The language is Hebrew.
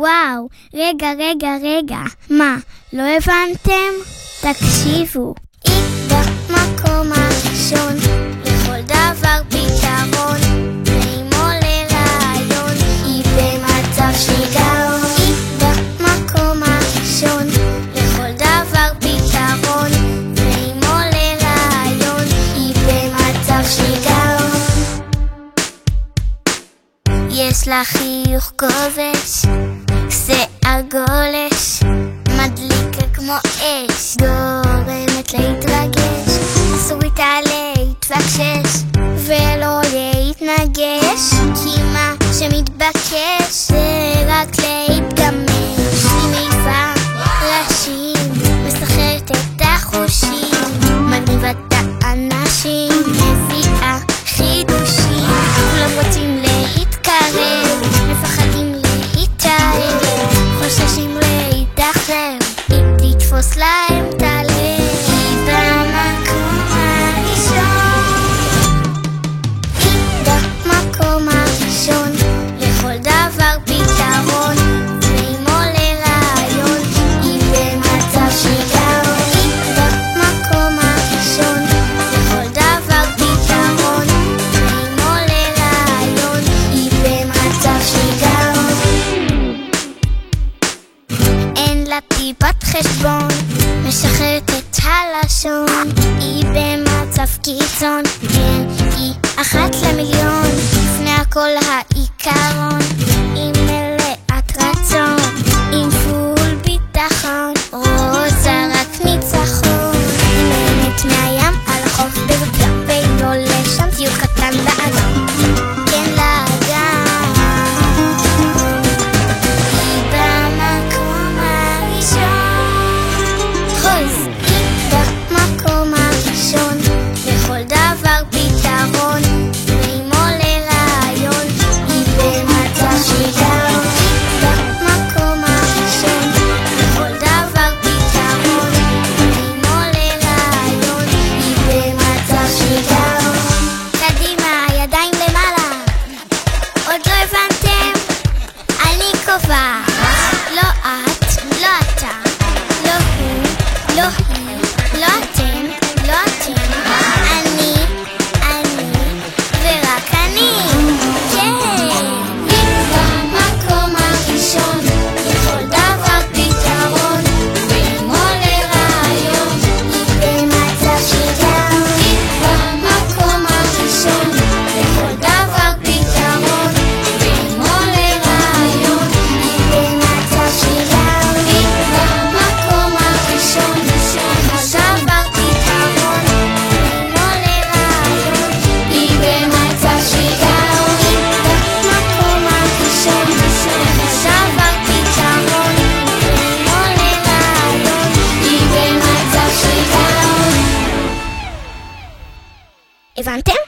וואו, רגע, מה, לא הבנתם? תקשיבו. היא במקום הראשון, לכל דבר פתרון, נעימו לרעיון, היא במצב שיגעון. היא במקום הראשון, לכל דבר פתרון, נעימו לרעיון, היא במצב שיגעון. יש לה חיוך כובש, שיער גולש, מדליקה כמו אש, גורמת להתרגש, אסור איתה להתפקשש ולא להתנגש, כי מה שמתבקש זה רק להתגמש. היא מעיפה ראשים, מסחררת את החושים, מגניבה את האנשים, מביאה חידושים, כולם רוצים להתקרב, מפחדים להתאהב, חוששים להתאכזב, היא תתפוס להם את הלב. היא במקום הראשון, היא במקום הראשון, לכל דבר פתרון, נעימו לרעיון, היא במצב שיגעון. היא במקום הראשון, לכל דבר פתרון, נעימו לרעיון, היא במצב שיגעון. אין לה טיפת חשבון, משחררת את הלשון, היא במצב קיצון, כן, היא אחת למיליון, לפני הכל העיקרון, היא מלאת רצון, עם פול ביטחון, רוצה רק ניצחון, היא נהנית מהים על החוף בבקעה, והיא לא לשם טיול קטן באגם, כן לאגם. היא במקום הראשון, חוז, היא במקום הראשון, לכל דבר פתרון, נעימו לרעיון, היא במצב שיגעון. היא במקום הראשון, לכל דבר פתרון, נעימו לרעיון, היא במצב שיגעון. קדימה, ידיים למעלה, עוד לא הבנתם? אני קובעת, לא את, לא אתה, לא הוא, לא היא, לא אתם, לא אתם, אני, ורק אני, כן. היא במקום הראשון, לכל דבר פתרון, נעימו לרעיון, היא במצב שיגעון. היא במקום הראשון, לכל דבר פתרון, נעימו לרעיון, היא במצב שיגעון. היא במקום הראשון, לכל דבר פתרון, נעימו לרעיון, היא במצב שיגעון. היא במקום הראשון, לכל דבר פתרון, נעימו לרעיון, היא במצב שיגעון. הבנתם?